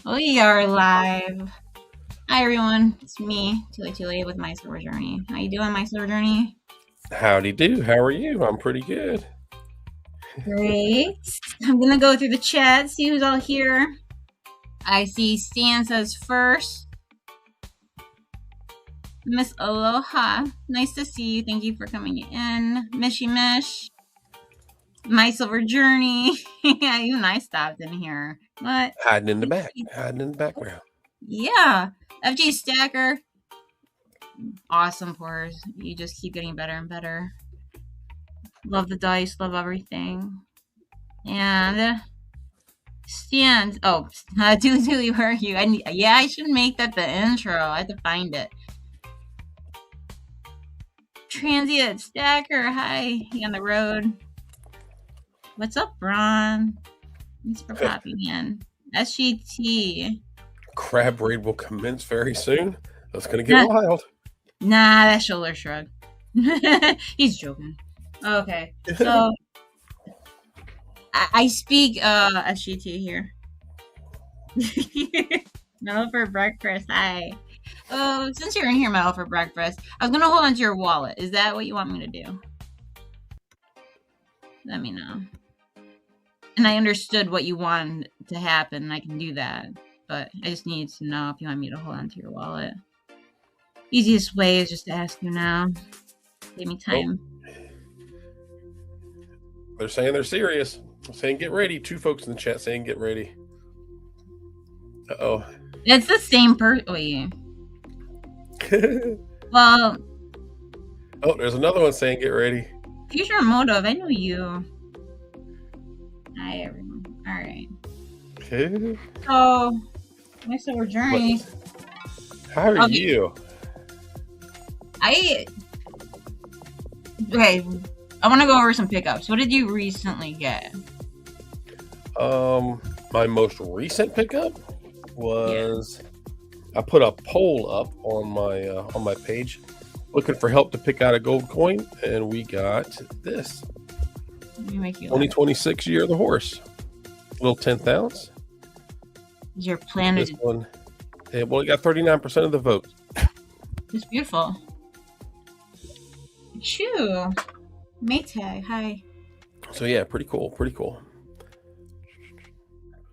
We are live. Hi everyone, it's me, Tuli with My Silver Journey. How you doing, My Silver Journey? Howdy do. How are you? I'm pretty good. Great. I'm gonna go through the chat, see who's all here. I see Stan says first. Miss Aloha, nice to see you. Thank you for coming in. Mishy Mish, My Silver Journey. Yeah, even I stopped in here. What? Hiding in the back. Hiding in the background. Yeah. FG Stacker. Awesome pours. You just keep getting better and better. Love the dice, love everything. And Stan, Tuli, where are you? I should make that the intro. I had to find it. Transient Stacker, hi, he on the road. What's up, Ron? Thanks for popping in. SGT. Crab raid will commence very soon. That's going to get wild. Nah, that shoulder shrug. He's joking. Okay, so I speak SGT here. Mellow for breakfast. Hi. Oh, since you're in here, Mellow for breakfast, I was gonna hold on to your wallet. Is that what you want me to do? Let me know. And I understood what you wanted to happen, and I can do that. But I just needed to know if you want me to hold on to your wallet. Easiest way is just to ask you now. Give me time. They're saying they're serious. They're saying get ready. 2 folks in the chat saying get ready. Uh-oh. It's the same person. Wait. Well. Oh, there's another one saying get ready. Future Motive, I know you. Hi, everyone. All right. So, my silver journey. How are you? Okay. I want to go over some pickups. What did you recently get? My most recent pickup was I put a poll up on my page looking for help to pick out a gold coin, and we got this 2026 Year of the Horse, little 10th ounce. Your planet. This one, it got 39% of the vote. It's beautiful. Shoo. Maytag, hi. So yeah, pretty cool.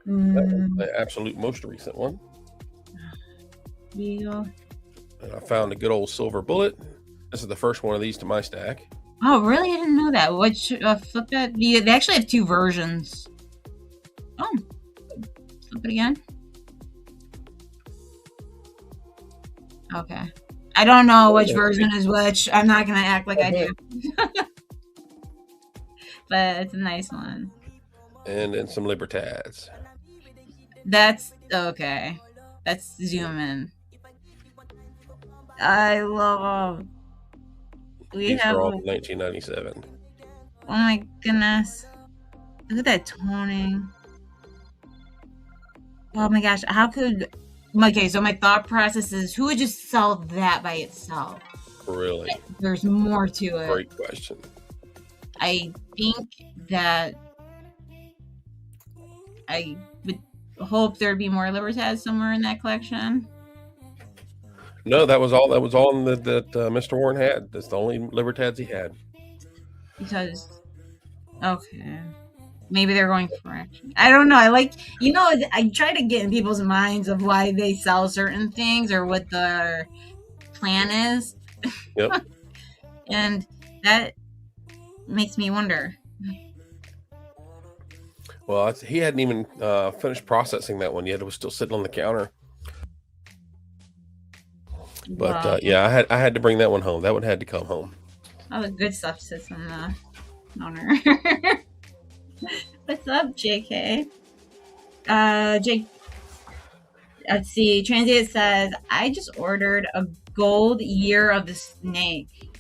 That was the absolute most recent one. Yeah. And I found a good old silver bullet. This is the first one of these to my stack. Oh, really? I didn't know that. Which flip it? They actually have 2 versions. Oh, flip it again. Okay. I don't know which version is which. I'm not gonna act like I do. But it's a nice one. And then some Libertads. That's okay. Let's zoom in. I love them. These are all 1997. Oh my goodness. Look at that toning. Oh my gosh. How could... Okay, so my thought process is, who would just sell that by itself? Really? There's more to it. Great question. I think that I would hope there'd be more Libertads somewhere in that collection. No, that was all that Mr. Warren had. That's the only Libertads he had. Because, okay, maybe they're going for action. I don't know. I try to get in people's minds of why they sell certain things or what their plan is. Yep. And that makes me wonder. Well, he hadn't even finished processing that one yet. It was still sitting on the counter. But wow. Yeah, I had to bring that one home. That one had to come home. All the good stuff sits on the counter. What's up, JK? Jake. Let's see. Transient says, I just ordered a gold Year of the Snake.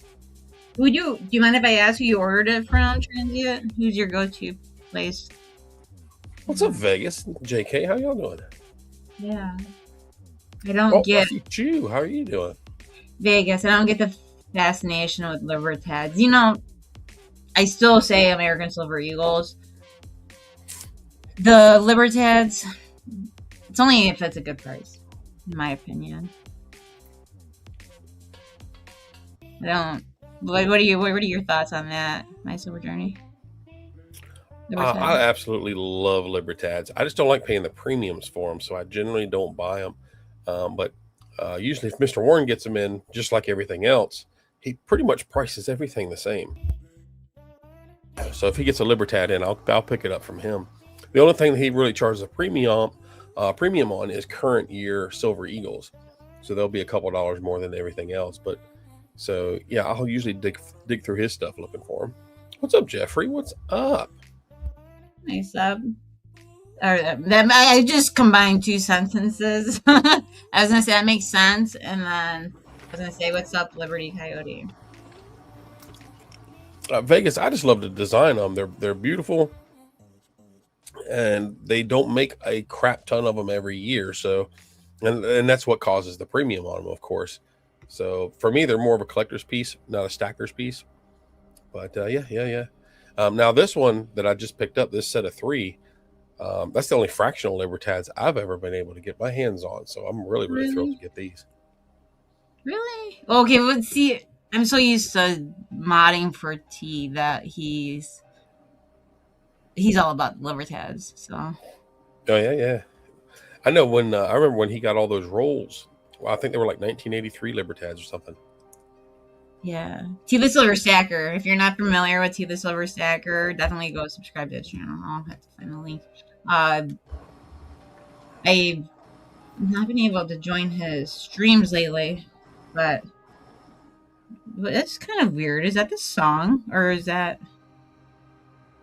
Do you mind if I ask who you ordered it from, Transient? Who's your go-to place? What's up, Vegas? JK, how y'all doing? Yeah. I don't get you. How are you doing? Vegas. I don't get the fascination with Libertads. You know, I still say American Silver Eagles. The Libertads, It's only if it's a good price, in my opinion. I don't. What are your thoughts on that? My Silver Journey. I absolutely love Libertads. I just don't like paying the premiums for them, so I generally don't buy them. But usually, if Mr. Warren gets them in, just like everything else, he pretty much prices everything the same. So if he gets a Libertad in, I'll pick it up from him. The only thing that he really charges a premium on is current year Silver Eagles. So they'll be a couple dollars more than everything else. But so yeah, I'll usually dig through his stuff looking for him. What's up, Jeffrey? What's up? Nice up. I just combined two sentences. I was gonna say that makes sense, and then I was gonna say, "What's up, Liberty Coyote?" Vegas, I just love the design of them. They're beautiful, and they don't make a crap ton of them every year. So, and that's what causes the premium on them, of course. So for me, they're more of a collector's piece, not a stacker's piece. But yeah. Now this one that I just picked up, this set of 3, that's the only fractional Libertads I've ever been able to get my hands on. So I'm really thrilled to get these. Really? Okay, let's see. I'm so used to modding for T that he's all about Libertads. So. Oh yeah. I know when I remember when he got all those rolls. Well, I think they were like 1983 Libertads or something. Yeah. T the Silver Stacker. If you're not familiar with T the Silver Stacker, definitely go subscribe to his channel. I'll have to find the link. I've not been able to join his streams lately, but that's kind of weird. Is that the song, or is that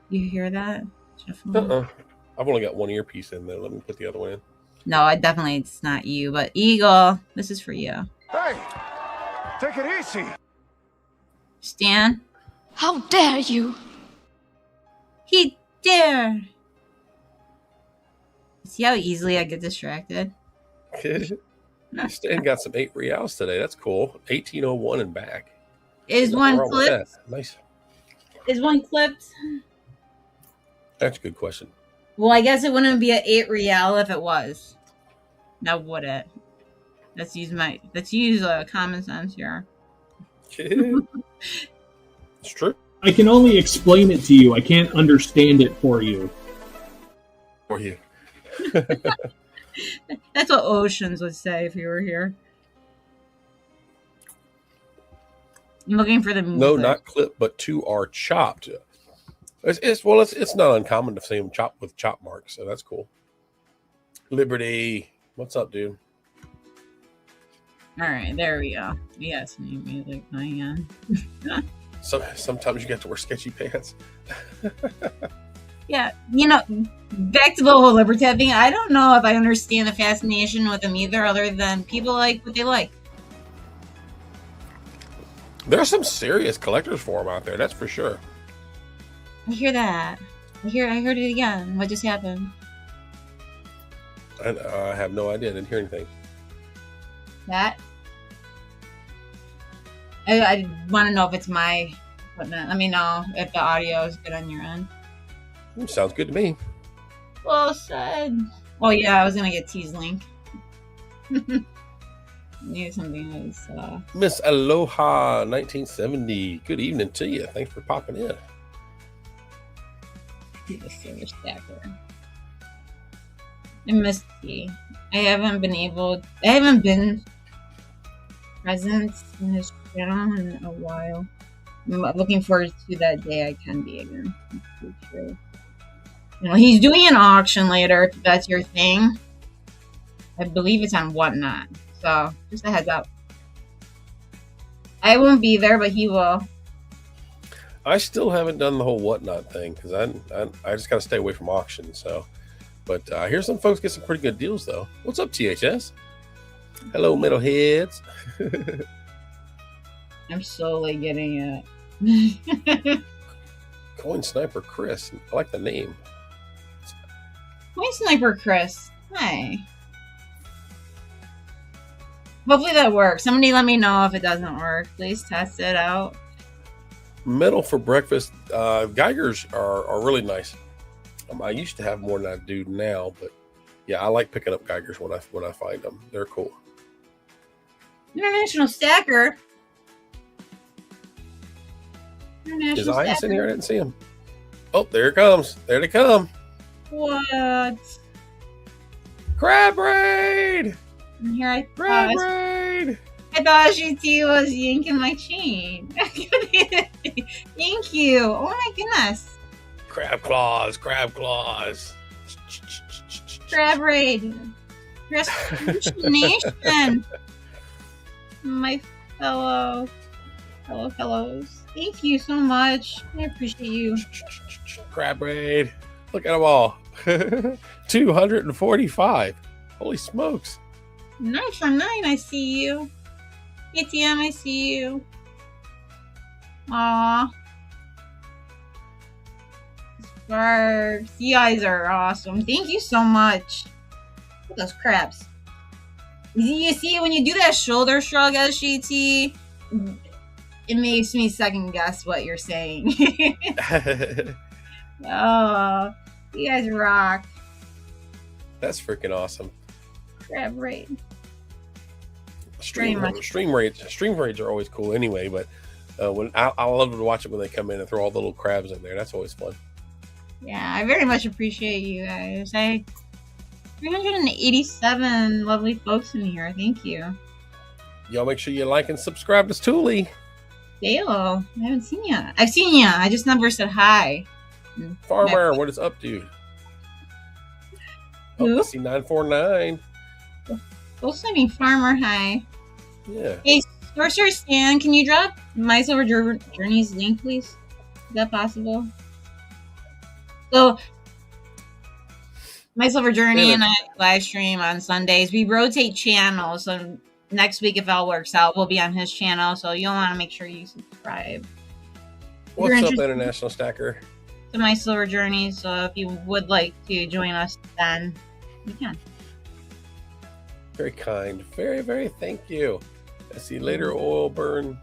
you hear that? I've only got one earpiece in there. Let me put the other one in. No, it's not you, but Eagle, this is for you. Hey, take it easy. Stan? How dare you? He dare. See how easily I get distracted? Stan got some 8 reals today. That's cool. 1801 and back. Is one clipped? Nice. Is one clipped? That's a good question. Well, I guess it wouldn't be an 8 real if it was. Now would it? Let's use common sense here. It's true. I can only explain it to you. I can't understand it for you. For you. That's what Oceans would say if he were here. I'm looking for the music. No, not clipped, but 2 are chopped. It's not uncommon to see them chopped with chop marks, so that's cool. Liberty, what's up, dude? All right, there we go. Yes, new music going on. Sometimes you get to wear sketchy pants. Yeah, back to the whole Libertad thing. I don't know if I understand the fascination with them either, other than people like what they like. There are some serious collectors for them out there, that's for sure. I hear that. I heard it again. What just happened? I have no idea. I didn't hear anything. That? I want to know if it's my equipment. Let me know if the audio is good on your end. Sounds good to me. Well said. Oh yeah, I was gonna get T's link. Need something else. Miss Aloha 1970. Good evening to you. Thanks for popping in. The Silver Stacker. I missed T. I haven't been present in his channel in a while. I'm looking forward to that day I can be again. That's true. He's doing an auction later, if that's your thing. I believe it's on Whatnot. So, just a heads up. I won't be there, but he will. I still haven't done the whole Whatnot thing because I just got to stay away from auctions. So, but I hear some folks get some pretty good deals though. What's up, THS? Hello, metalheads. I'm slowly getting it. Coin Sniper Chris. I like the name. Coin Sniper Chris. Hi. Hopefully that works. Somebody let me know if it doesn't work. Please test it out. Metal for breakfast. Geigers are really nice. I used to have more than I do now, but yeah, I like picking up Geigers when I find them. They're cool. International Stacker. Is Ice in here? I didn't see him. Oh, there it comes. There they come. What? Crab Raid! And here I Crab Raid! I thought GT was yanking my chain. Thank you. Oh my goodness. Crab claws, crab claws. Crab Raid. Restoration Nation. My fellows. Thank you so much. I appreciate you. Crab Raid. Look at them all. 245. Holy smokes. 9 for 9, I see you. ATM, I see you. Aww. Sparks. You guys are awesome. Thank you so much. Look at those crabs. You see, when you do that shoulder shrug, SGT, it makes me second guess what you're saying. Oh, you guys rock. That's freaking awesome. Crab Raid. Stream raids are always cool anyway, but when I love to watch it when they come in and throw all the little crabs in there. That's always fun. Yeah, I very much appreciate you guys. 387 lovely folks in here. Thank you. Y'all make sure you like and subscribe to Stoolie. Dale, I haven't seen you. I've seen you. I just never said hi. Farmer, what is up, dude? Who? Oh, I see 949. Go send me Farmer hi. Yeah. Hey, Sorcerer Stan, can you drop My Silver Journey's link, please? Is that possible? So, My Silver Journey and I live stream on Sundays. We rotate channels, so next week, if all works out, we'll be on his channel. So you'll want to make sure you subscribe. What's up, International Stacker? To My Silver Journey. So if you would like to join us, then you can. Very kind. Very, very thank you. I see later oil burn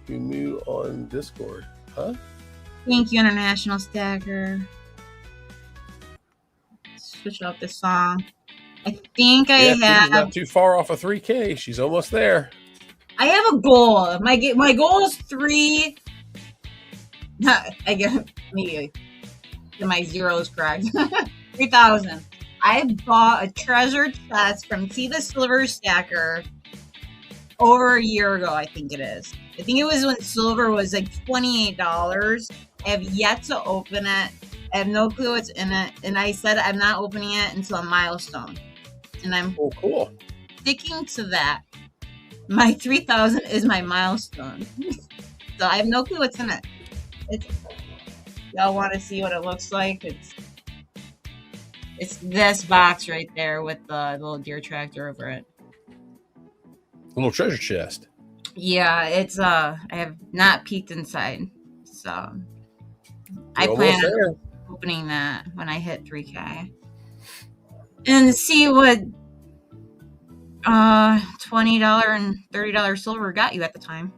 to Moo on Discord. Huh? Thank you, International Stacker. Switch up this song. I think I have. She's not too far off of 3K. She's almost there. I have a goal. My goal is 3. I guess maybe my zero is correct. 3,000. I bought a treasure chest from T the Silver Stacker over a year ago. I think it is. I think it was when silver was like $28. I have yet to open it. I have no clue what's in it, and I said I'm not opening it until a milestone. And I'm cool. Sticking to that. My 3,000 is my milestone. So I have no clue what's in it. Y'all want to see what it looks like? It's this box right there with the little deer tractor over it. A little treasure chest. Yeah, it's I have not peeked inside. So I You're plan on opening that when I hit 3K. And see what $20 and $30 silver got you at the time.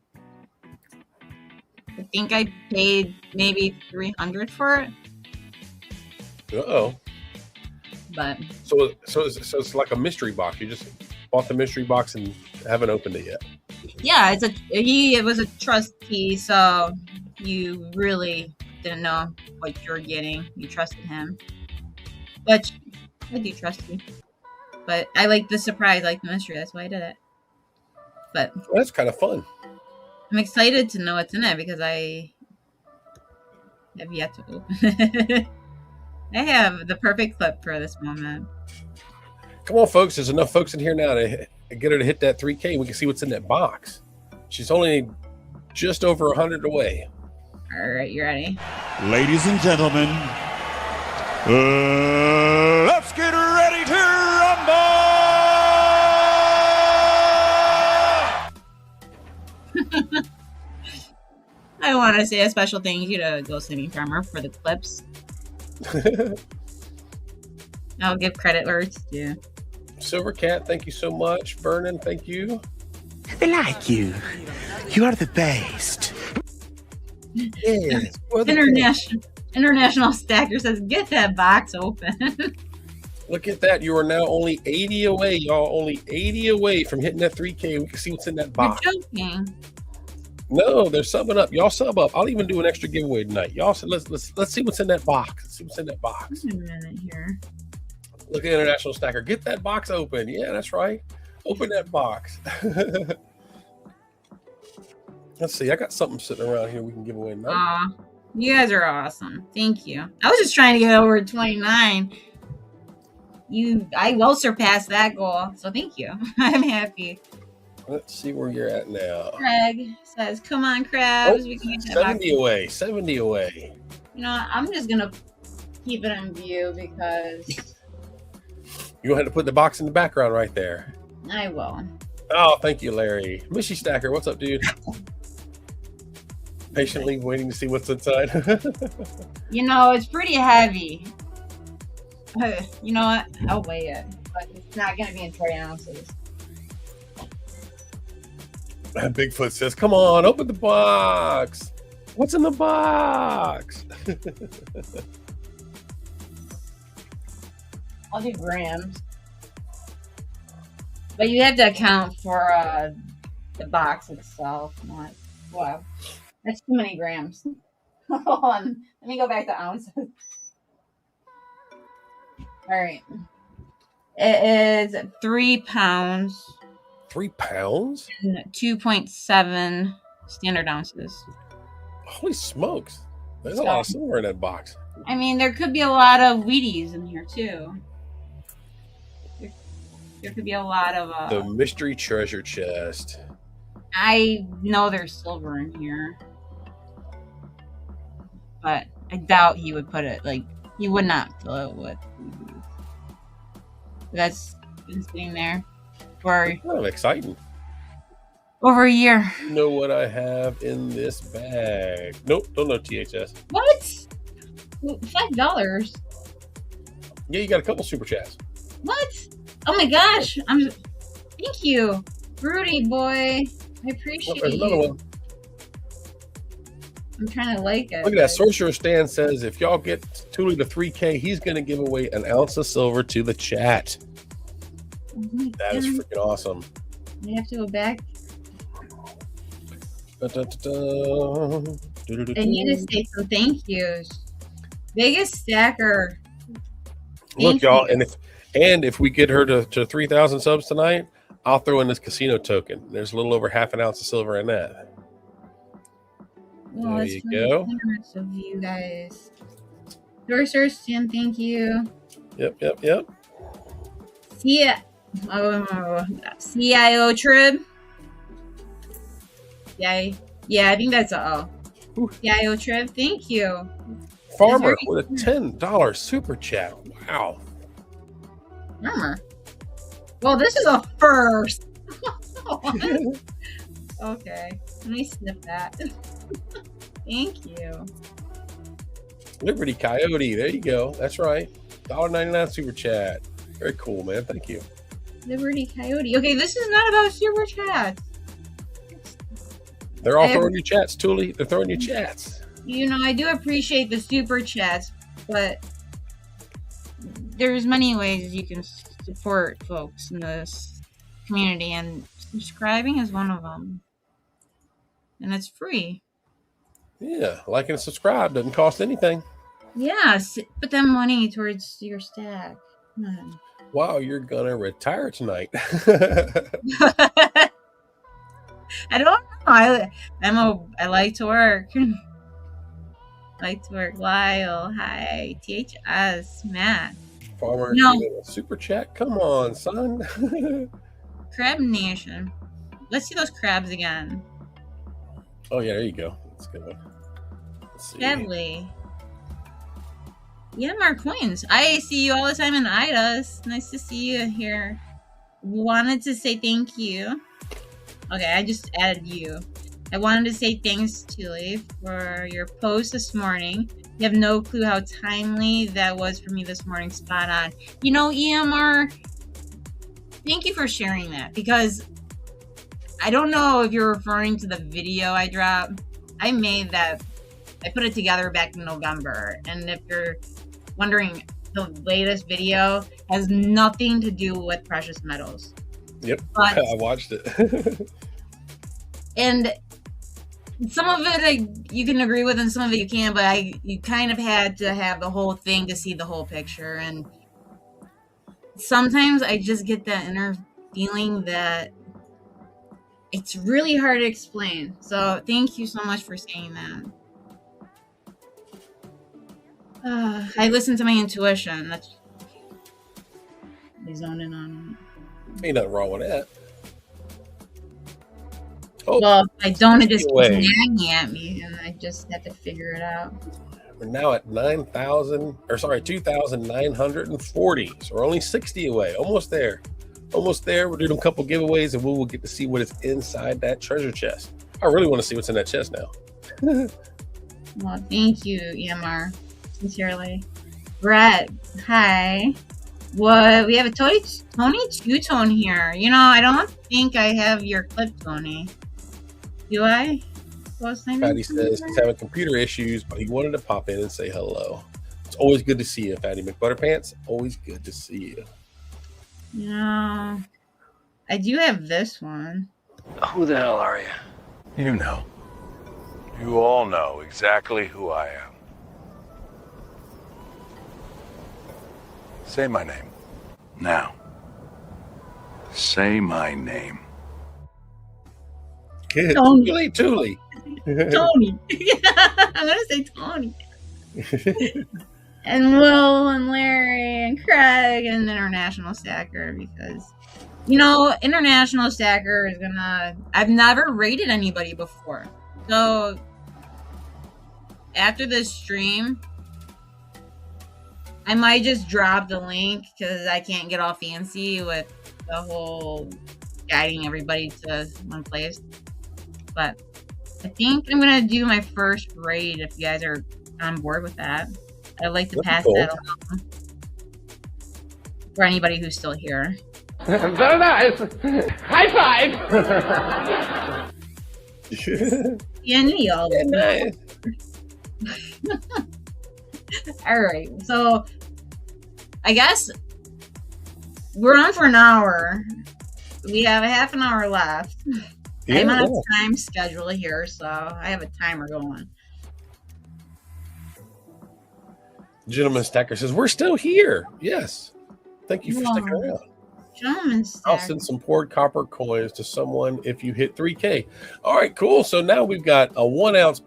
I think I paid maybe $300 for it. Uh-oh. But so it's like a mystery box. You just bought the mystery box and haven't opened it yet. Yeah, it was a trust key, so you really didn't know what you're getting. You trusted him. But I do trust you. But I like the surprise, I like the mystery. That's why I did it. But well, that's kind of fun. I'm excited to know what's in it because I have yet to open it. I have the perfect clip for this moment. Come on, folks. There's enough folks in here now to get her to hit that 3K. We can see what's in that box. She's only just over 100 away. All right, you ready? Ladies and gentlemen, let's get ready to rumble! I want to say a special thank you to Ghost Living Farmer for the clips. I'll give credit where it's due. Silver Cat, thank you so much. Vernon, thank you. I like you. You are the best. Yes. International Stacker says, get that box open. Look at that. You are now only 80 away, y'all. Only 80 away from hitting that 3K. We can see what's in that You're box. joking. No, they're subbing up. Y'all sub up. I'll even do an extra giveaway tonight. Y'all, let's see what's in that box. Let's see what's in that box. Wait a minute here. Look at International Stacker. Get that box open. Yeah, that's right. Open that box. Let's see. I got something sitting around here we can give away tonight. Aw, you guys are awesome. Thank you. I was just trying to get over 29. I well surpassed that goal, so thank you. I'm happy. Let's see where you're at now. Craig says, "Come on, Krabs, we can get that 70 box." away. 70 away. You know what? I'm just gonna keep it in view because You gonna have to put the box in the background right there. I will. Oh, thank you, Larry. Mishy Stacker, what's up, dude? Patiently waiting to see what's inside. You know, it's pretty heavy. You know what? I'll weigh it, but it's not gonna be in 40 ounces. Bigfoot says, "Come on, open the box. What's in the box?" I'll do grams, but you have to account for the box itself. Not wow, that's too many grams. Hold on, let me go back to ounces. All right, it is 3 pounds 3 pounds? and 2.7 standard ounces. Holy smokes! There's a lot of silver in that box. I mean, there could be a lot of Wheaties in here too. There could be a lot of The mystery treasure chest. I know there's silver in here, but I doubt he would put it, like, he would not fill it with Wheaties. That's been sitting there for Kind of exciting. over a year. You know what I have in this bag? Nope, don't know THS. What? $5? Yeah, you got a couple super chats. What? Oh my gosh! Thank you, Rudy boy. I appreciate There's another you. one. I'm trying to like it. Look at that. Sorcerer Stan says if y'all get Thule to 3K, he's going to give away an ounce of silver to the chat. Oh my That is God. freaking awesome. I have to go back. Da, da, da, da. I need to say some thank yous. Biggest stacker. Look, Thank y'all, you. and if we get her to 3,000 subs tonight, I'll throw in this casino token. There's a little over half an ounce of silver in that. Well, There that's you really go. generous of you guys. Sorcerer Stan, thank you. Yep. CIO Trib. Yeah, I think that's a O. Ooh. CIO Trib, thank you. Farmer That's with a $10 super chat. Wow. Armor. Well, this is a first. Okay, let me snip that. Thank you. Liberty Coyote. There you go. That's right. $1.99 super chat. Very cool, man. Thank you. Liberty Coyote. Okay, this is not about super chats. They're all throwing you chats, Thule. They're throwing you chats. You know, I do appreciate the super chats, but there's many ways you can support folks in this community, and subscribing is one of them. And it's free. Yeah, like and subscribe doesn't cost anything. Yeah, put that money towards your stack. Come on. Wow, you're gonna retire tonight. I don't know. I like to work. Lyle, hi. THS, Matt. Farmer, No. giving a super chat. Come on, son. Crab Nation. Let's see those crabs again. Oh yeah, there you go. That's a good one. Let's see. Deadly. Yeah, more coins. I see you all the time in Ida's. Nice to see you here. Wanted to say thank you. Okay, I just added you. I wanted to say thanks, Tule, for your post this morning. You have no clue how timely that was for me this morning. Spot on. You know, EMR, thank you for sharing that, because I don't know if you're referring to the video I dropped. I made that. I put it together back in November. And if you're wondering the latest video has nothing to do with precious metals. Yep, But, I watched it. and some of it you can agree with, and some of it you can't. But you kind of had to have the whole thing to see the whole picture. And sometimes I just get that inner feeling that it's really hard to explain. So thank you so much for saying that. I listen to my intuition. That's I zone in on. Ain't nothing wrong with that. Oh, Well, I don't. It just keeps away. nagging at me, and I just have to figure it out. We're now at 2,940. So we're only 60 away. Almost there. Almost there. We're doing a couple giveaways, and we will get to see what is inside that treasure chest. I really want to see what's in that chest now. Well, thank you, EMR. Sincerely. Brett, hi. What? We have a Tony two-tone here. You know, I don't think I have your clip, Tony. Do I? Fatty says he's having computer issues, but he wanted to pop in and say hello. It's always good to see you, Fatty McButterpants. Always good to see you. No. I do have this one. Who the hell are you? You know. You all know exactly who I am. Say my name. Now. Say my name. Tony. Tuli. Tony. I'm going to say Tony. And Will and Larry and Craig and International Stacker, because, you know, International Stacker is gonna... I've never rated anybody before. So, after this stream, I might just drop the link because I can't get all fancy with the whole guiding everybody to one place. But I think I'm going to do my first raid if you guys are on board with that. I'd like to pass that along for anybody who's still here. Very nice. High five. Yeah, me all. Nice. All right, so I guess we're on for an hour. We have a half an hour left. Yeah, I'm on a time schedule here, so I have a timer going. Gentleman Stacker says, we're still here. Yes. Thank you for sticking around. Gentleman I'll Stacker. send some poured copper coins to someone if you hit 3K. All right, cool. So now we've got a 1 ounce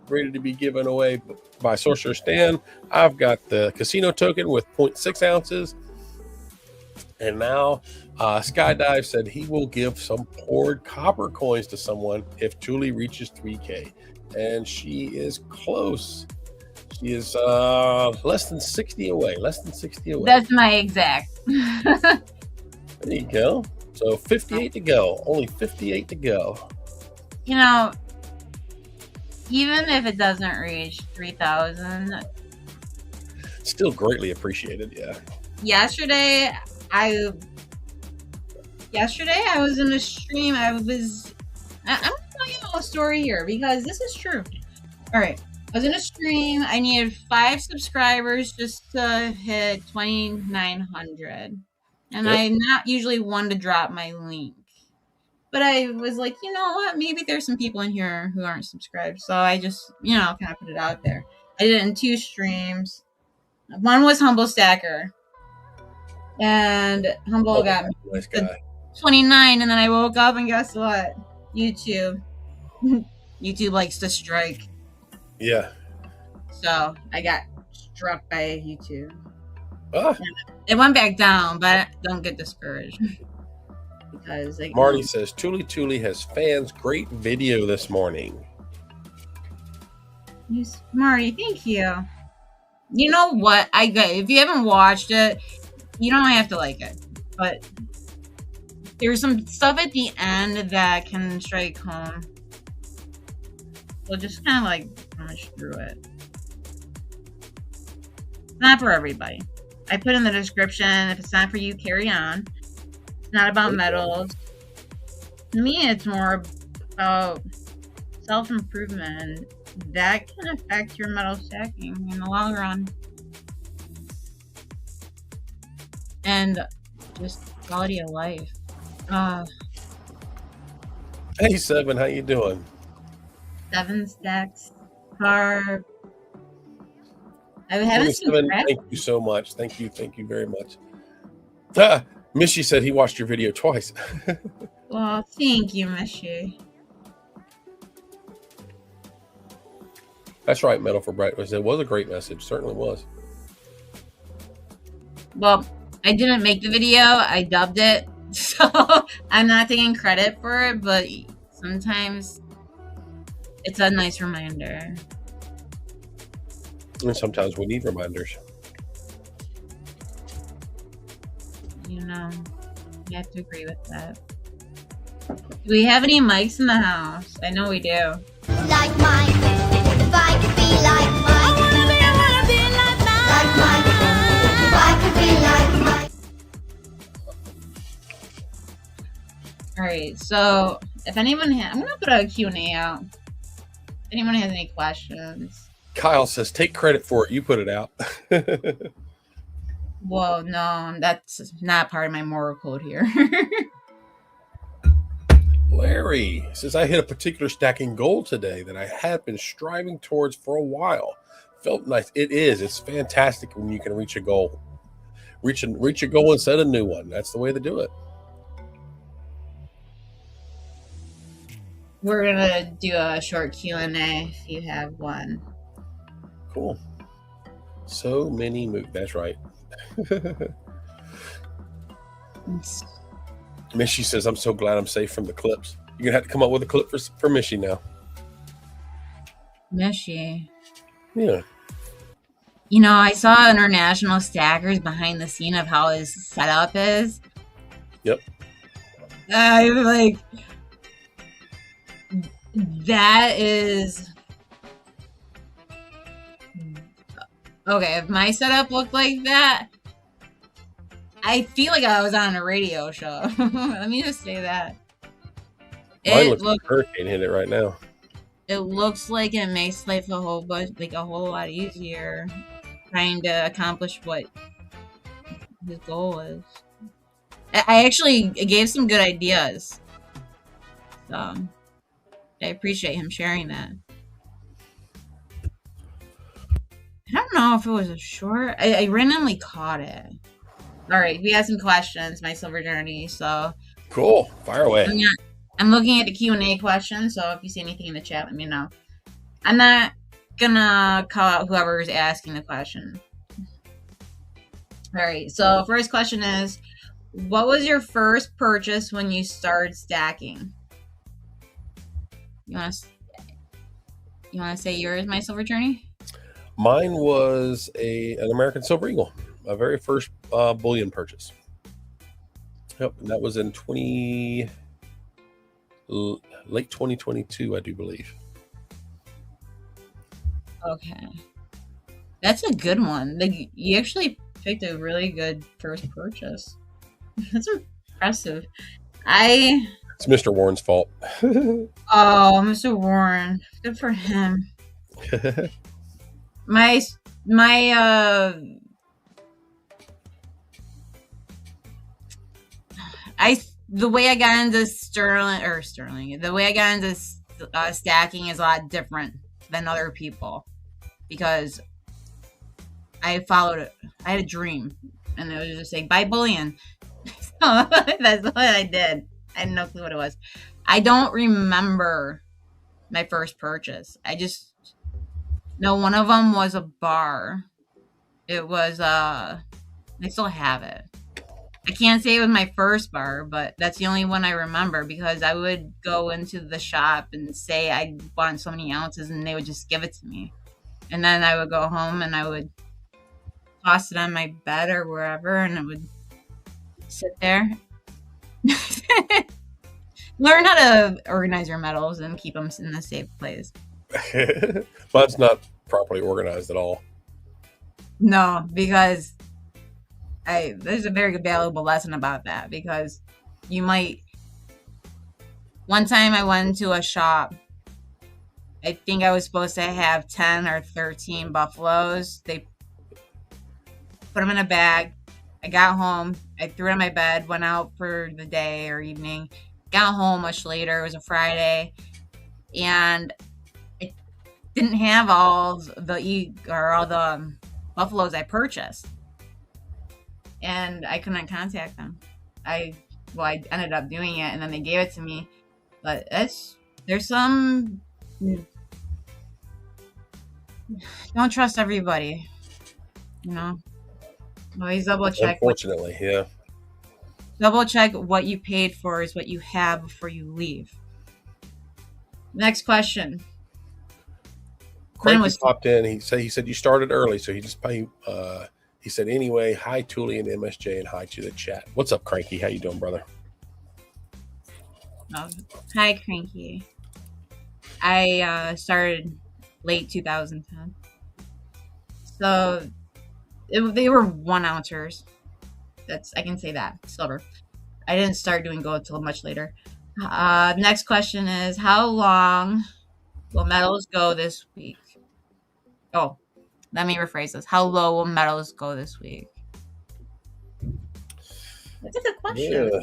ready to be given away by Sorcerer Stan. I've got the casino token with 0.6 ounces. And now Skydive said he will give some poured copper coins to someone if Tuli reaches 3K. And she is close. She is less than 60 away. Less than 60 away. That's my exact. There you go. So 58 to go. Only 58 to go. You know, even if it doesn't reach 3,000, Still greatly appreciated. Yeah. yesterday I was in a stream. I'm gonna tell you a little story here because this is true. All right, I was in a stream. I needed 5 subscribers just to hit 2,900, and Yep. I'm not usually one to drop my link. But I was like, you know what? Maybe there's some people in here who aren't subscribed. So I just, kind of put it out there. I did it in 2 streams. One was Humble Stacker. And Humble got me Nice guy. 29. And then I woke up and guess what? YouTube. YouTube likes to strike. Yeah. So I got struck by YouTube. Ah, It went back down, but don't get discouraged. Because Marty says Tuli has fans. Great video this morning. Yes, Marty, thank you. You know what? If you haven't watched it, you don't have to like it. But there's some stuff at the end that can strike home. So just kind of like punch through it. Not for everybody. I put in the description. If it's not for you, carry on. It's not about medals. To me, it's more about self-improvement. That can affect your medal stacking in the long run. and just quality of life. Uh, Hey, Seven, how you doing? 7 stacks car. I haven't seen 27, crack. thank you so much. Thank you very much. Mishy said he watched your video twice. Well, thank you, Mishy. That's right, Metal for Breakfast. It was a great message. Certainly was. Well, I didn't make the video. I dubbed it. So I'm not taking credit for it, but sometimes it's a nice reminder. And sometimes we need reminders. You know, you have to agree with that. Do we have any mics in the house? I know we do. Like mine, if I could be like mine. I wanna be like mine. Like mine, if I could be like mine. Alright, so if anyone I'm gonna put a Q&A out. If anyone has any questions. Kyle says, take credit for it. You put it out. Well, no, that's not part of my moral code here. Larry says, I hit a particular stacking goal today that I had been striving towards for a while. Felt nice. It is. It's fantastic when you can reach a goal. Reach a goal and set a new one. That's the way to do it. We're gonna do a short Q&A if you have one. Cool. So many moves. That's right. Mishy says, I'm so glad I'm safe from the clips. You're going to have to come up with a clip for Mishy now. Mishy. Yeah. You know, I saw International Stackers behind the scene of how his setup is. Yep. I was like, that is... Okay, if my setup looked like that, I feel like I was on a radio show. Let me just say that. Mine looks like a hurricane hit it right now. It looks like it makes life a whole lot easier trying to accomplish what his goal is. I actually gave some good ideas. So I appreciate him sharing that. I don't know if it was a short. I randomly caught it. All right, we have some questions, my silver journey. So cool, fire away. I'm looking at the Q&A questions. So if you see anything in the chat, let me know. I'm not gonna call out whoever is asking the question. All right. So first question is, what was your first purchase when you started stacking? You want to say yours, my silver journey? Mine was an American Silver Eagle, my very first bullion purchase. Yep, and that was in late 2022, I do believe. Okay, that's a good one. Like, you actually picked a really good first purchase. That's impressive. It's Mr. Warren's fault. Oh, Mr. Warren, good for him. The way I got into the way I got into stacking is a lot different than other people, because I followed it. I had a dream, and it was just like, buy bullion. So that's what I did. I had no clue what it was. I don't remember my first purchase. I just know one of them was a bar. It was I still have it. I can't say it was my first bar, but that's the only one I remember, because I would go into the shop and say I want so many ounces, and they would just give it to me. And then I would go home and I would toss it on my bed or wherever, and it would sit there. Learn how to organize your metals and keep them in a safe place. Mine's not properly organized at all. No, because there's a very valuable lesson about that, because you might... One time I went into a shop. I think I was supposed to have 10 or 13 buffaloes. They put them in a bag, I got home. I threw it on my bed, went out for the day or evening. Got home much later. It was a Friday, and I didn't have all the buffaloes I purchased, and I couldn't contact them. I ended up doing it, and then they gave it to me. But there's some. Don't trust everybody. You know, always double check. Unfortunately, yeah. Double check what you paid for is what you have before you leave. Next question. Cranky popped in. He said you started early, so he just he said anyway. Hi, Thule and MSJ, and hi to the chat. What's up, Cranky? How you doing, brother? Hi, Cranky. I started late 2010, so they were 1 ouncers. I can say that silver. I didn't start doing gold until much later. Next question is, how long will medals go this week? Oh, let me rephrase this. How low will medals go this week? That's a good question. Yeah.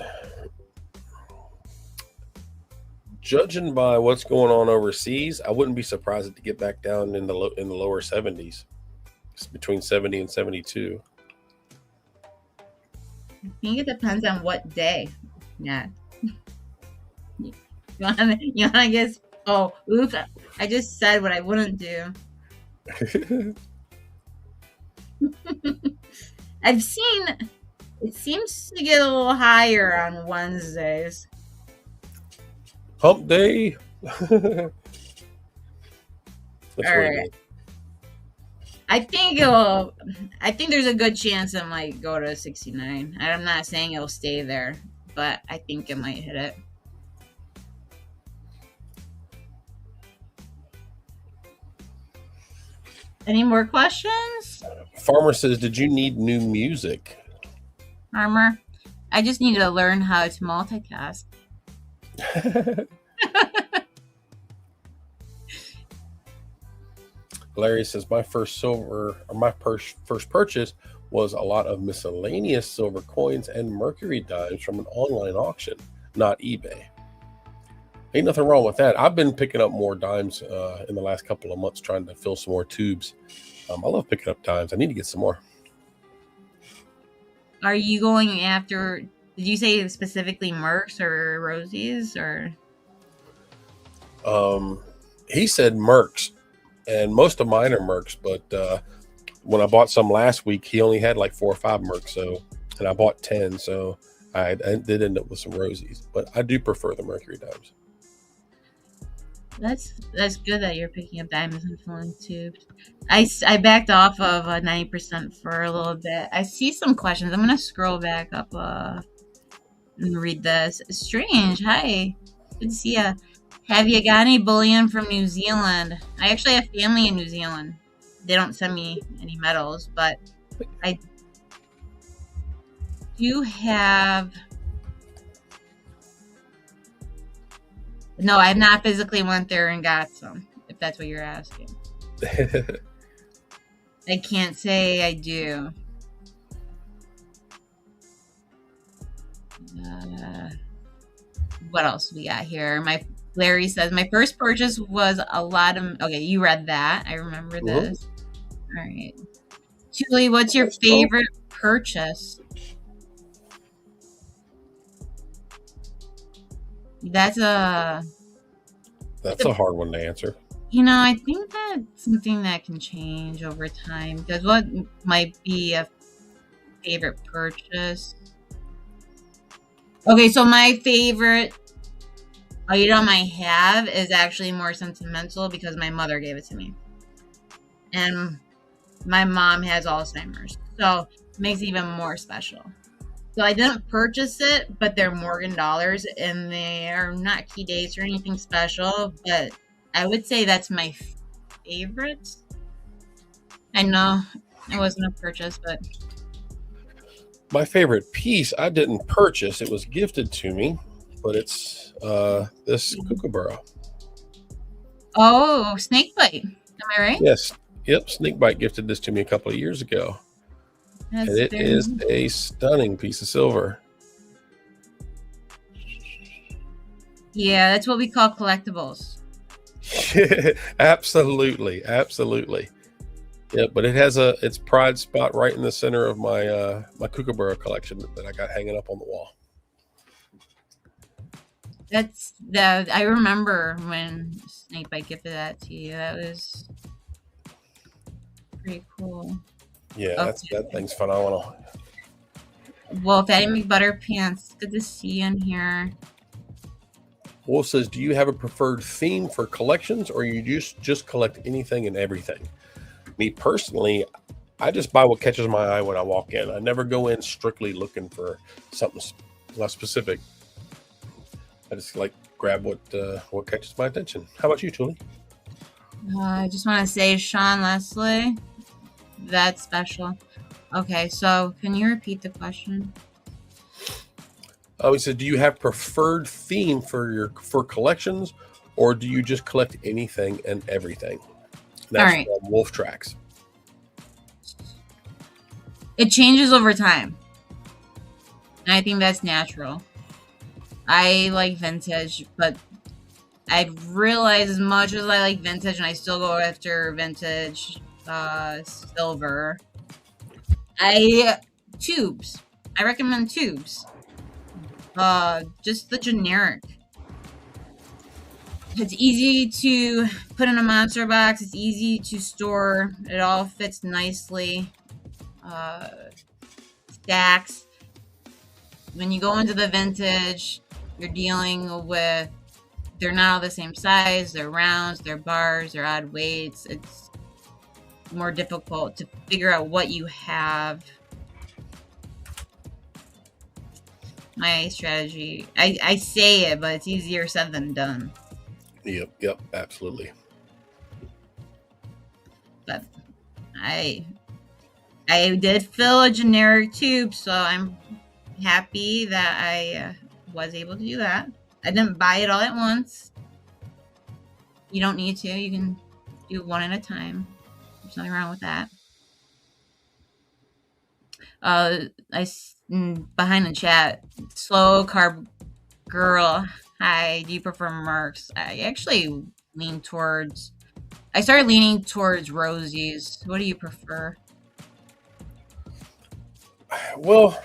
Judging by what's going on overseas, I wouldn't be surprised to get back down in the lower 70s. It's between 70 and 72. I think it depends on what day. Yeah. You wanna guess? Oh, oops! I just said what I wouldn't do. I've seen it seems to get a little higher on Wednesdays. Hump day. All right. I think there's a good chance it might go to 69. I'm not saying it'll stay there, but I think it might hit it. Any more questions? Farmer says, did you need new music? Farmer, I just need to learn how to multitask. Larry says, my first purchase was a lot of miscellaneous silver coins and mercury dimes from an online auction, not eBay. Ain't nothing wrong with that. I've been picking up more dimes in the last couple of months, trying to fill some more tubes. I love picking up dimes. I need to get some more. Are you going after, did you say specifically Mercs or Rosies or? He said Mercs, and most of mine are Mercs, but when I bought some last week, he only had like 4 or 5 Mercs, and I bought 10, so I did end up with some Rosies, but I do prefer the mercury dimes. That's good that you're picking up diamonds and filling tubes. I backed off of 90% for a little bit. I see some questions. I'm gonna scroll back up and read this. Strange. Hi, good to see ya. Have you got any bullion from New Zealand? I actually have family in New Zealand. They don't send me any medals, but I do have. No, I have not physically went there and got some, if that's what you're asking. I can't say I do. What else we got here? Larry says, my first purchase was a lot of... Okay, you read that. I remember this. All right. Julie, what's your favorite purchase? That's a hard one to answer. I think that's something that can change over time. Because what might be a favorite purchase? Okay, so my favorite item I have is actually more sentimental because my mother gave it to me. And my mom has Alzheimer's. So it makes it even more special. So I didn't purchase it, but they're Morgan dollars, and they are not key dates or anything special, but I would say that's my favorite. I know it wasn't a purchase, but... My favorite piece, I didn't purchase. It was gifted to me, but it's this kookaburra. Oh, snakebite. Am I right? Yes. Yep, Snakebite gifted this to me a couple of years ago. And That's it very is nice. a stunning piece of silver. Yeah, that's what we call collectibles. Absolutely, absolutely. Yeah, but it has its pride spot right in the center of my Kookaburra collection that I got hanging up on the wall. That's that. I remember when Snakebite gifted that to you. That was pretty cool. Yeah, Okay. that thing's phenomenal. Well, Fatty McButterpants, good to see you in here. Wolf says, "Do you have a preferred theme for collections, or you just collect anything and everything?" Me personally, I just buy what catches my eye when I walk in. I never go in strictly looking for something specific. I just like grab what catches my attention. How about you, Julie? I just want to say, Sean Leslie, that's special. Okay, so can you repeat the question? Oh, he said, "Do you have preferred theme for collections, or do you just collect anything and everything?" All That's right. from Wolf Tracks. It changes over time. And I think that's natural. I like vintage, but I've realized as much as I like vintage and I still go after vintage silver. Tubes. I recommend tubes. Just the generic. It's easy to put in a monster box. It's easy to store. It all fits nicely. Stacks. When you go into the vintage, you're dealing with, they're not all the same size. They're rounds, they're bars, they're odd weights. It's more difficult to figure out what you have. My strategy, I say it, but it's easier said than done. Yep, absolutely. But I did fill a generic tube, so I'm happy that I was able to do that. I didn't buy it all at once. You don't need to. You can do one at a time. There's nothing wrong with that. Behind the chat, slow carb girl. Hi. Do you prefer Mercs? I actually lean towards. I started leaning towards Rosie's. What do you prefer? Well,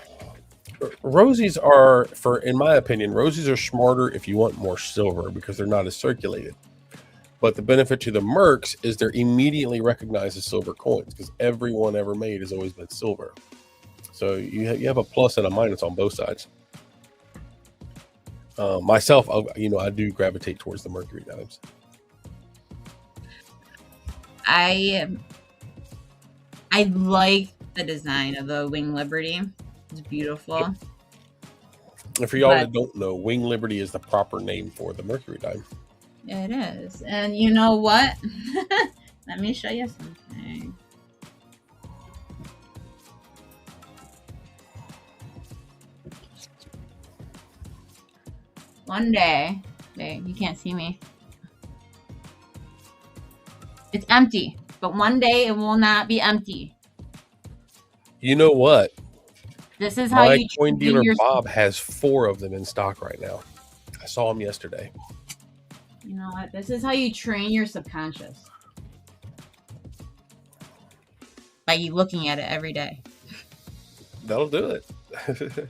Rosies are, in my opinion, Rosies are smarter if you want more silver because they're not as circulated. But the benefit to the Mercs is they're immediately recognized as silver coins because everyone ever made has always been silver. So you have a plus and a minus on both sides. Myself, I do gravitate towards the Mercury dimes. I like the design of the Wing Liberty. It's beautiful. And for y'all that don't know, Wing Liberty is the proper name for the Mercury dime. It is. And you know what? Let me show you something. One day, wait, you can't see me. It's empty, but one day it will not be empty. You know what? This is how my coin dealer Bob has 4 of them in stock right now. I saw him yesterday. You know what? This is how you train your subconscious. By you looking at it every day. That'll do it.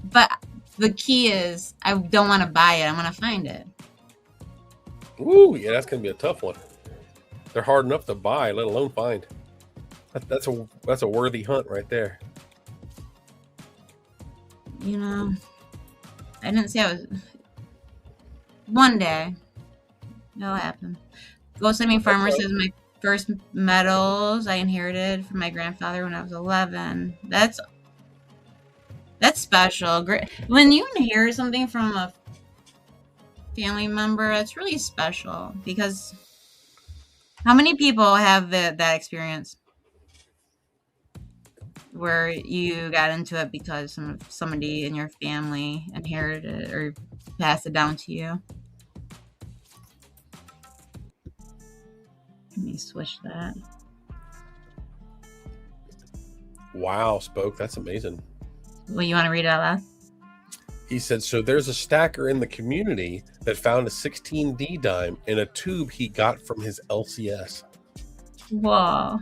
But the key is, I don't want to buy it. I want to find it. Ooh, yeah, that's gonna be a tough one. They're hard enough to buy, let alone find. That's a worthy hunt right there. You know, I didn't say I was. One day, it'll happen. Ghost Living Farmer says my first medals I inherited from my grandfather when I was 11. That's special. Great. When you inherit something from a family member, that's really special because how many people have that experience where you got into it because somebody in your family inherited it or passed it down to you? Let me switch that. Wow, Spoke, that's amazing. Well, you want to read it out loud? He said, so there's a stacker in the community that found a 16D dime in a tube he got from his LCS. Whoa.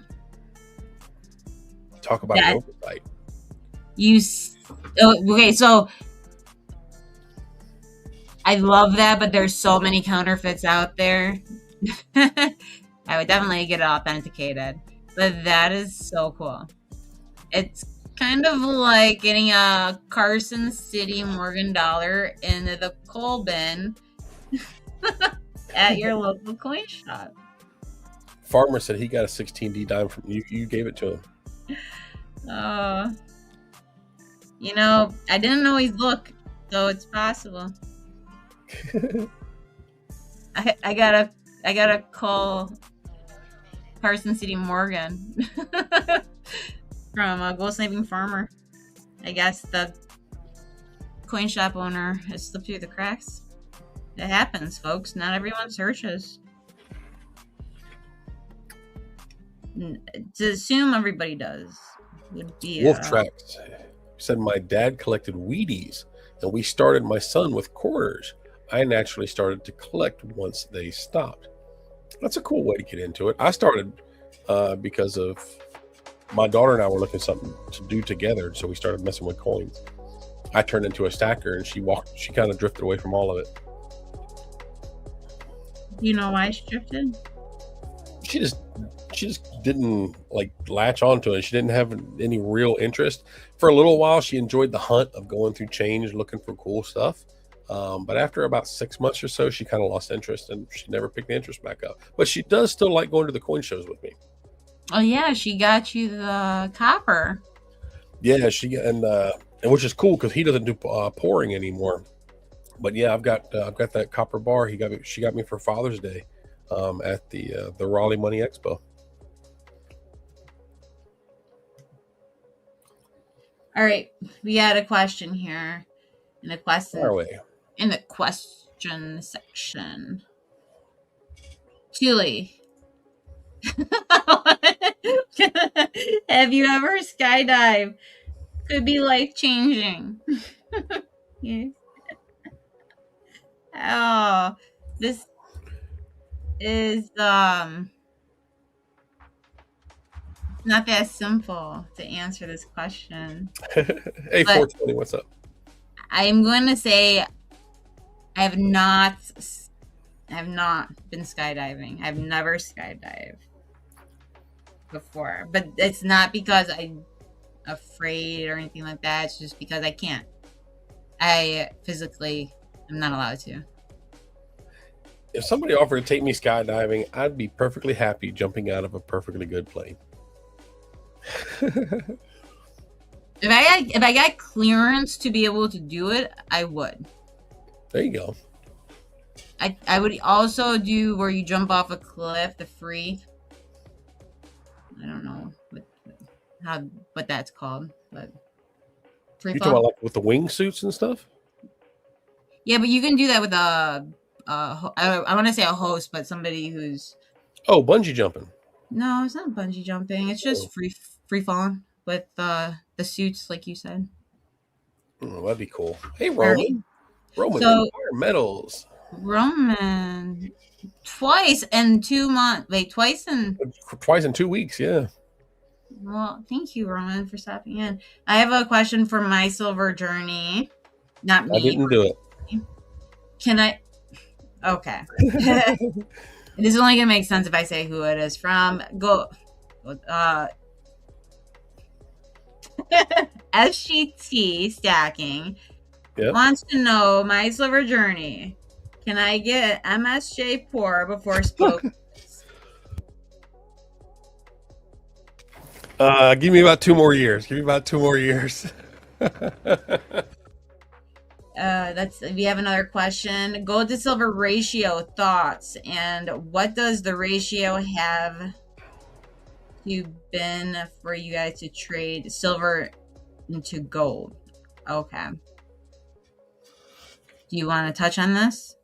Talk about an oversight. Okay, so I love that, but there's so many counterfeits out there. I would definitely get it authenticated. But that is so cool. It's kind of like getting a Carson City Morgan dollar into the coal bin at your local coin shop. Farmer said he got a 16D dime from you. You gave it to him. I didn't always look, so it's possible. I gotta call Carson City Morgan from Gold Sniping Farmer. I guess the coin shop owner has slipped through the cracks. It happens, folks. Not everyone searches. To assume everybody does would be Wolf Tracks said my dad collected Wheaties and we started my son with quarters. I naturally started to collect once they stopped. That's a cool way to get into it. I started because of my daughter and I were looking for something to do together, so we started messing with coins. I turned into a stacker and she kind of drifted away from all of it. Do you know why she drifted? She just didn't like latch onto it. She didn't have any real interest. For a little while, she enjoyed the hunt of going through change, looking for cool stuff. But after about 6 months or so, she kind of lost interest and she never picked the interest back up. But she does still like going to the coin shows with me. Oh yeah, she got you the copper. Yeah, and which is cool because he doesn't do pouring anymore. But yeah, I've got that copper bar. She got me for Father's Day at the Raleigh Money Expo. All right, we had a question here in the question section. Julie, have you ever skydived? Could be life changing. Yeah. Oh, this is not that simple to answer this question. Hey, 420, what's up? I'm going to say I have not been skydiving. I've never skydived before, but it's not because I'm afraid or anything like that. It's just because I can't. I physically am not allowed to. If somebody offered to take me skydiving, I'd be perfectly happy jumping out of a perfectly good plane. If I got clearance to be able to do it, I would. There you go. I would also do where you jump off a cliff, the free. I don't know what that's called, but free You fall. talking about like with the wingsuits and stuff? Yeah, but you can do that with I want to say a host, but somebody who's. Oh, bungee jumping. No, it's not bungee jumping. It's just free falling with the suits, like you said. Oh, that'd be cool. Hey, Roman. Roman, So, medals. Roman, twice in 2 months. Wait, twice in 2 weeks, yeah. Well, thank you, Roman, for stopping in. I have a question for my silver journey. Not me. I didn't do it. Can I? Okay. This is only gonna make sense if I say who it is from. SGT Stacking wants to know my silver journey. Can I get MSJ pour before Spoke? Give me about 2 more years. We have another question. Gold to silver ratio thoughts, and what does the ratio have to been for you guys to trade silver into gold? Okay. Do you want to touch on this?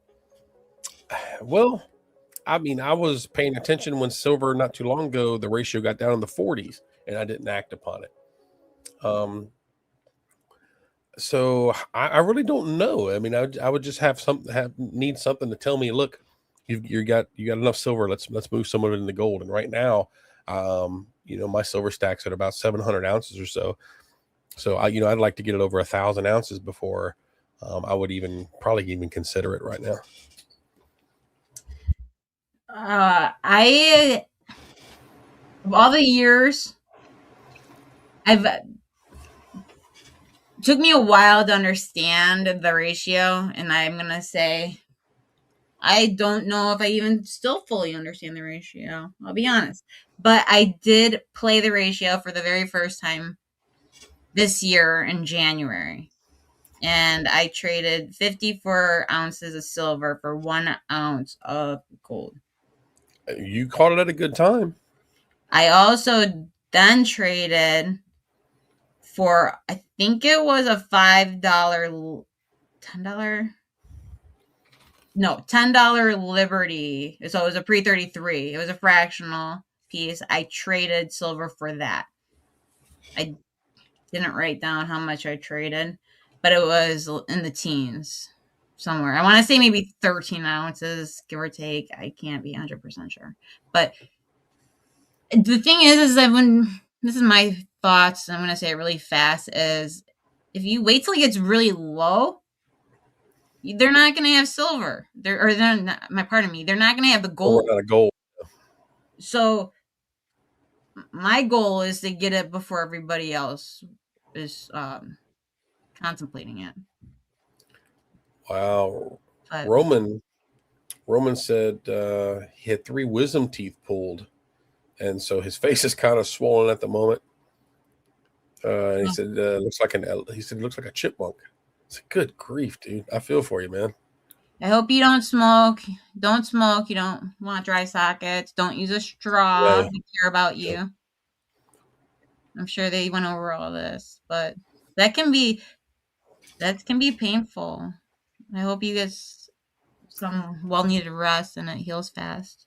Well, I mean, I was paying attention when silver not too long ago, the ratio got down in the 40s, and I didn't act upon it. Um, so I really don't know. I mean, I would just need something to tell me, look, you got enough silver. Let's move some of it into gold. And right now, my silver stack's at about 700 ounces or so. So I'd like to get it over 1,000 ounces before I would probably even consider it right now. I of all the years, took me a while to understand the ratio, and I'm gonna say I don't know if I even still fully understand the ratio. I'll be honest, but I did play the ratio for the very first time this year in January, and I traded 54 ounces of silver for 1 ounce of gold. You caught it at a good time. I also then traded for, I think it was a $5, $10, no, $10 Liberty. So it was a pre-33. It was a fractional piece. I traded silver for that. I didn't write down how much I traded, but it was in the teens somewhere. I want to say maybe 13 ounces, give or take. I can't be 100% sure. But the thing is that this is my thoughts, I'm going to say it really fast, is if you wait till it gets really low, they're not going to have silver. They're not, pardon me, they're not going to have the gold. Out of gold. So my goal is to get it before everybody else is contemplating it. Wow. But Roman said he had 3 wisdom teeth pulled, and so his face is kind of swollen at the moment. He said looks like it looks like a chipmunk. It's like, good grief, dude. I feel for you, man. I hope you don't smoke. Don't smoke. You don't want dry sockets. Don't use a straw. Yeah. We care about you. Yeah. I'm sure they went over all this, but that can be painful. I hope you get some well-needed rest and it heals fast.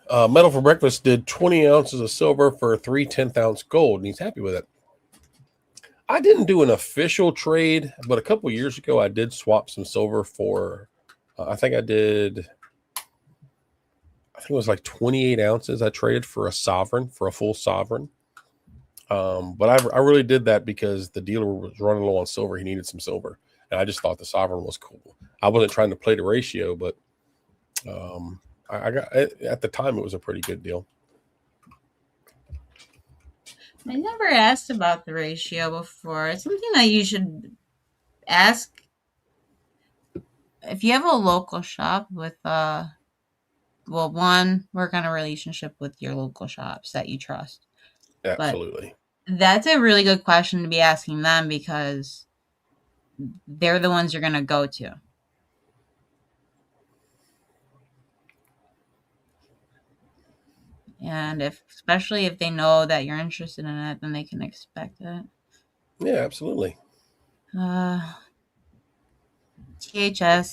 Metal for Breakfast did 20 ounces of silver for 3 10th-ounce gold, and he's happy with it. I didn't do an official trade, but a couple years ago, I did swap some silver for, I think it was like 28 ounces. I traded for a full sovereign. But I really did that because the dealer was running low on silver. He needed some silver. And I just thought the sovereign was cool. I wasn't trying to play the ratio, but I got at the time, it was a pretty good deal. I never asked about the ratio before. It's something that you should ask if you have a local shop with work on a relationship with your local shops that you trust. Absolutely. But that's a really good question to be asking them because they're the ones you're going to go to. And especially if they know that you're interested in it, then they can expect it. Yeah, absolutely. THS,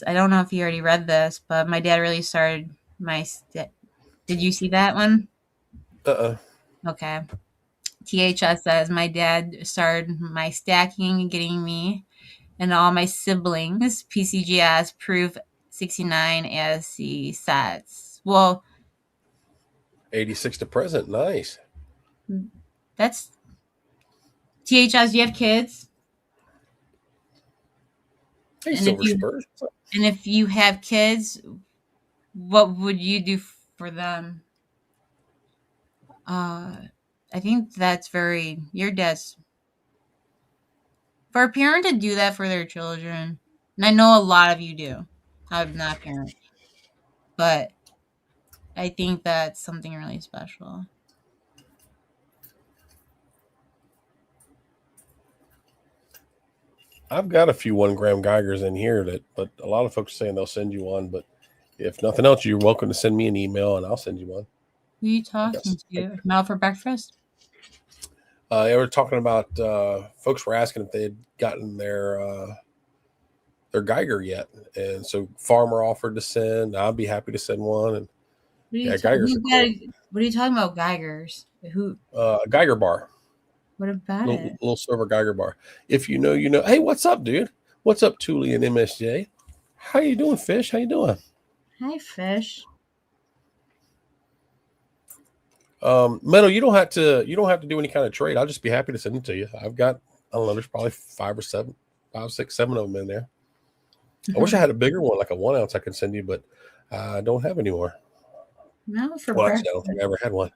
I don't know if you already read this, but my dad really started did you see that one? Okay. THS says, my dad started my stacking and getting me and all my siblings PCGS Proof 69 ASC sets. Well, 86 to present. Nice. That's THS. Do you have kids? Hey, Silver Spurs. And if you have kids, what would you do for them? I think that's your dad's. For a parent to do that for their children, and I know a lot of you do. I'm not a parent. But I think that's something really special. I've got a few 1 gram Geigers in here but a lot of folks are saying they'll send you one. But if nothing else, you're welcome to send me an email and I'll send you one. Who are you talking to? Metal for Breakfast? They were talking about folks were asking if they had gotten their Geiger yet, and so Farmer offered to send. I'd be happy to send one. And Geigers. What are you talking about, Geigers? Who? Geiger bar. What about it? Little silver Geiger bar. If you know, you know. Hey, what's up, dude? What's up, Thule and MSJ? How you doing, Fish? How you doing? Hi, Fish. Meadow, you don't have to do any kind of trade. I'll just be happy to send them to you. I've got, I don't know, there's probably 5, 6, 7 of them in there. I wish I had a bigger one, like a 1 ounce I could send you, but I don't have any more. No, for Well, breakfast. actually, I don't think I ever had one.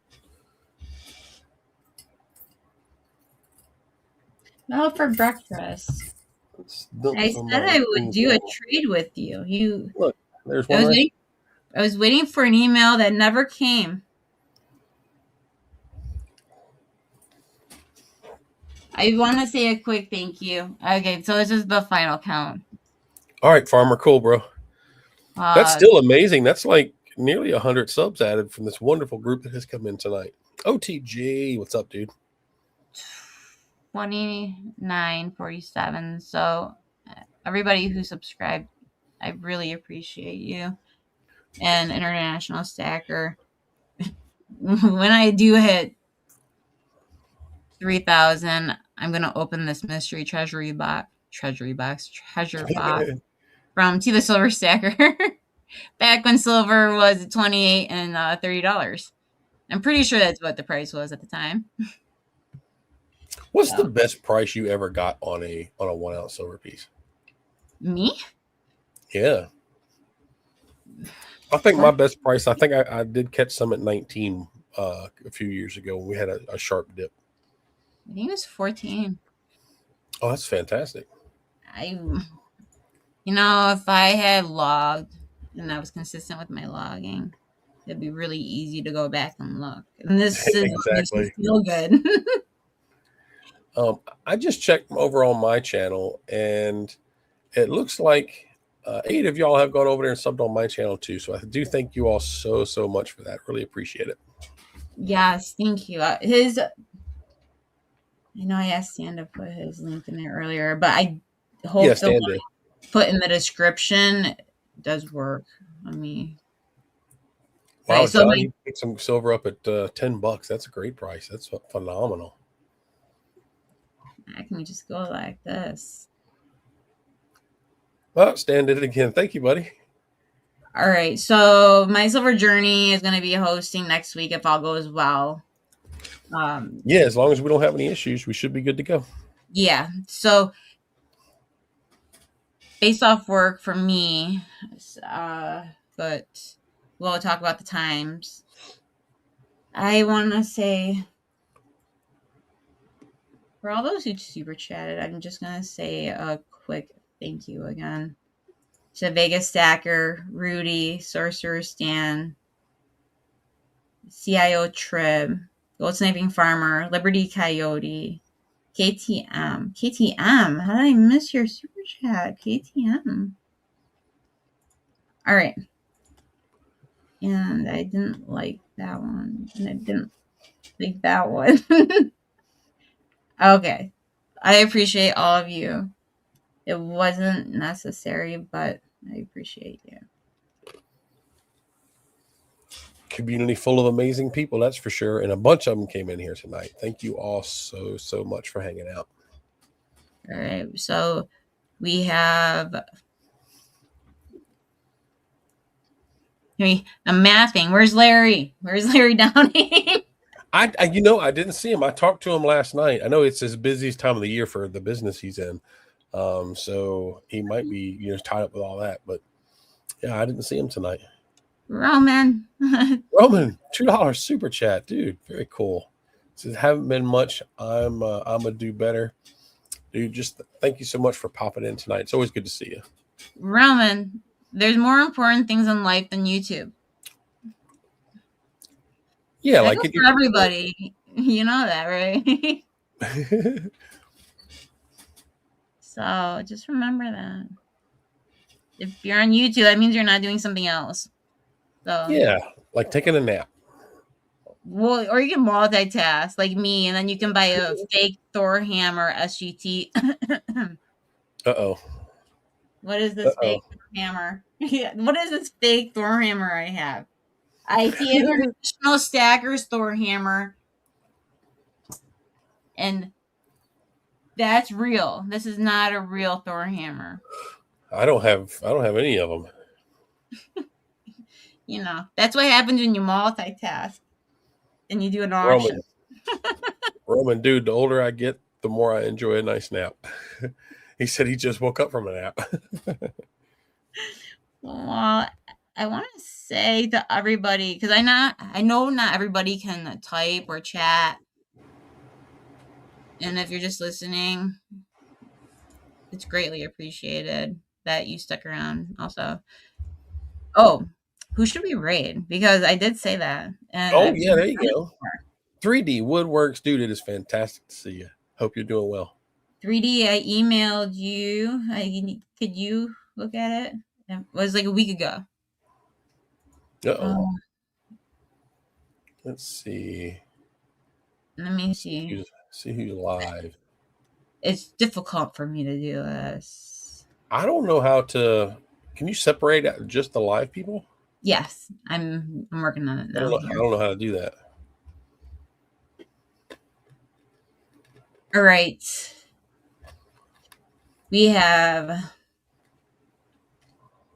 No, for breakfast. I said I would do a trade with you. Look, there's one. I was waiting for an email that never came. I want to say a quick thank you. Okay, so this is the final count. All right, Farmer, cool, bro. That's still amazing. That's like nearly 100 subs added from this wonderful group that has come in tonight. OTG, what's up, dude? 2947. So everybody who subscribed, I really appreciate you. And International Stacker. When I do hit 3,000, I'm gonna open this mystery treasure box from To the Silver Stacker. Back when silver was $28 and $30. I'm pretty sure that's what the price was at the time. What's the best price you ever got on a 1 ounce silver piece? Me? Yeah. I think my best price, I think I did catch some at 19 a few years ago when we had a sharp dip. I think it was 14. Oh, that's fantastic. If I had logged and I was consistent with my logging, it'd be really easy to go back and look. And this is Exactly. still good. I just checked over on my channel, and it looks like 8 of y'all have gone over there and subbed on my channel too. So I do thank you all so much for that. Really appreciate it. Yes, thank you. I know I asked Stan to put his link in there earlier, but I hope the one put in the description does work on me. Wow, so John, you picked some silver up at $10. That's a great price. That's phenomenal. I can just go like this. Well, Stan did it again. Thank you, buddy. All right. So my silver journey is going to be hosting next week if all goes well. Yeah, as long as we don't have any issues, we should be good to go. Yeah. So based off work for me, but we'll talk about the times. I want to say, for all those who super chatted, I'm just going to say a quick thank you again to Vegas Stacker, Rudy, Sorcerer Stan, CIO Trib, Gold Sniping Farmer, Liberty Coyote, KTM. KTM, how did I miss your super chat? KTM. All right. And I didn't like that one. And I didn't like that one. Okay. I appreciate all of you. It wasn't necessary, but I appreciate you. Community full of amazing people, that's for sure. And a bunch of them came in here tonight. Thank you all so much for hanging out. All right. So we have... I'm mathing. Where's Larry? Where's Larry Downing? I didn't see him. I talked to him last night. I know it's his busiest time of the year for the business he's in. So he might be, tied up with all that, but yeah, I didn't see him tonight. Roman, $2 super chat, dude. Very cool. Says haven't been much. I'm gonna do better, dude. Just thank you so much for popping in tonight. It's always good to see you. Roman, there's more important things in life than YouTube. Yeah, like for everybody. You know that, right? So just remember that. If you're on YouTube, that means you're not doing something else. So yeah, like taking a nap. Well, or you can multitask like me, and then you can buy a fake Thor hammer SGT. Uh-oh. What is this fake Thor hammer? What is this fake Thor hammer I have? I see International Stacker's Thor hammer. And that's real. This is not a real Thor hammer. I don't have any of them. You know, that's what happens when you multitask and you do an Roman, auction. Roman, dude, the older I get, the more I enjoy a nice nap. He said he just woke up from a nap. Well, I want to say to everybody, because I know not everybody can type or chat, and if you're just listening, it's greatly appreciated that you stuck around. Also, oh, who should we raid? Because I did say that, and Oh, yeah, there you go. 3D Woodworks, dude, it is fantastic to see you. Hope you're doing well. 3D, I emailed you. Could you look at it? It was like a week ago. Uh-oh. Let's see. Let me see. See who's live. It's difficult for me to do this. I don't know how to. Can you separate out just the live people? Yes, I'm working on it now. I don't know how to do that. All right. We have.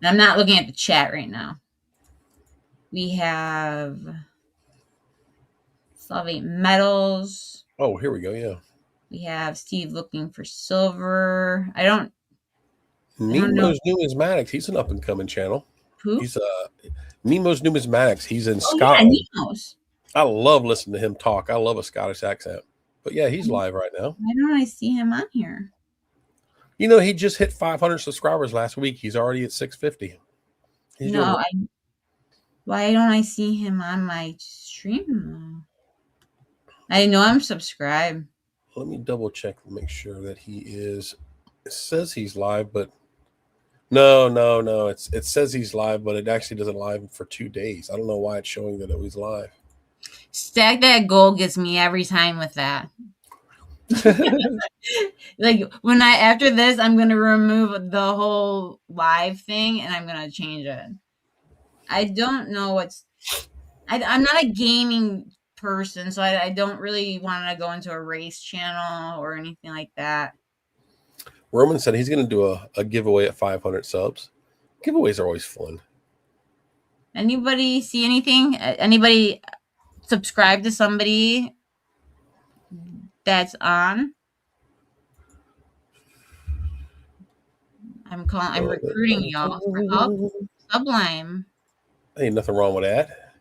I'm not looking at the chat right now. We have Solvate Metals. Oh, here we go. Yeah. We have Steve looking for silver. Nemo's Numismatics. He's an up and coming channel. Who? He's Nemo's Numismatics. He's in Yeah, Scotland. Nemo's. I love listening to him talk. I love a Scottish accent. But yeah, he's live right now. Why don't I see him on here? You know, he just hit 500 subscribers last week. He's already at 650. Why don't I see him on my stream? I know I'm subscribed. Let me double check and make sure that he is. It says he's live, but no. It says he's live, but it actually doesn't live for 2 days. I don't know why it's showing that it was live. Stack That Gold gets me every time with that. Like after this, I'm gonna remove the whole live thing and I'm gonna change it. I don't know I'm not a gaming person, so I don't really want to go into a race channel or anything like that. Roman said he's going to do a giveaway at 500 subs. Giveaways are always fun. Anybody see anything? Anybody subscribe to somebody that's on? I'm recruiting y'all for help. Sublime. Ain't nothing wrong with that.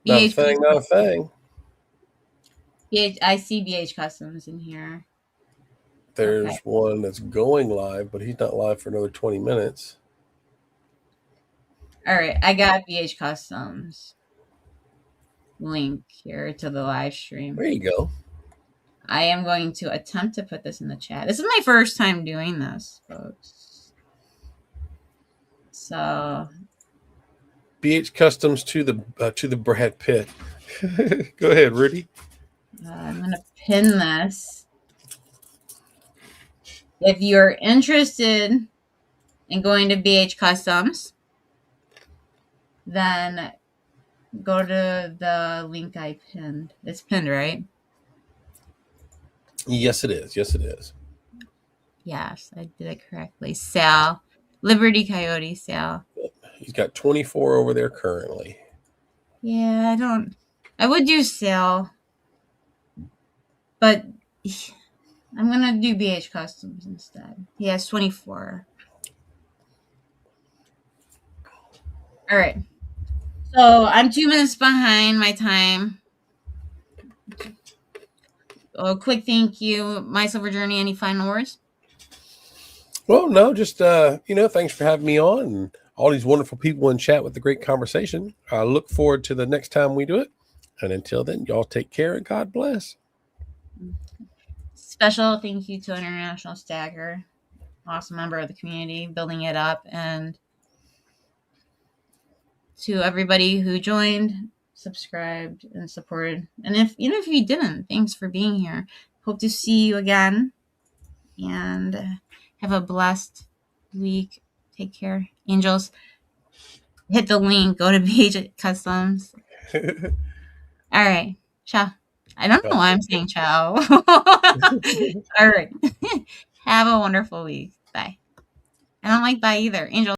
Not a thing. I see BH Customs in here. There's one that's going live, but he's not live for another 20 minutes. All right, I got BH Customs link here to the live stream. There you go. I am going to attempt to put this in the chat. This is my first time doing this, folks. So, BH Customs to the Brad Pitt. Go ahead, Rudy. I'm going to pin this. If you're interested in going to BH Customs, then go to the link I pinned. It's pinned, right? Yes, it is. Yes, it is. Yes, I did it correctly. Sal. Liberty Coyote Sal. He's got 24 over there currently. Yeah, I would do Sal, but I'm going to do BH Customs instead. He has 24. All right. So I'm 2 minutes behind my time. A quick thank you. My Silver Journey, any final words? Well, no, just, thanks for having me on and all these wonderful people in chat with the great conversation. I look forward to the next time we do it. And until then, y'all take care and God bless. Special thank you to International Stacker, awesome member of the community, building it up, and to everybody who joined, subscribed, and supported. And if you didn't, thanks for being here. Hope to see you again, and have a blessed week. Take care, angels. Hit the link. Go to BH Customs. All right, ciao. I don't know why I'm saying ciao. All right. Have a wonderful week. Bye. I don't like bye either. Angel.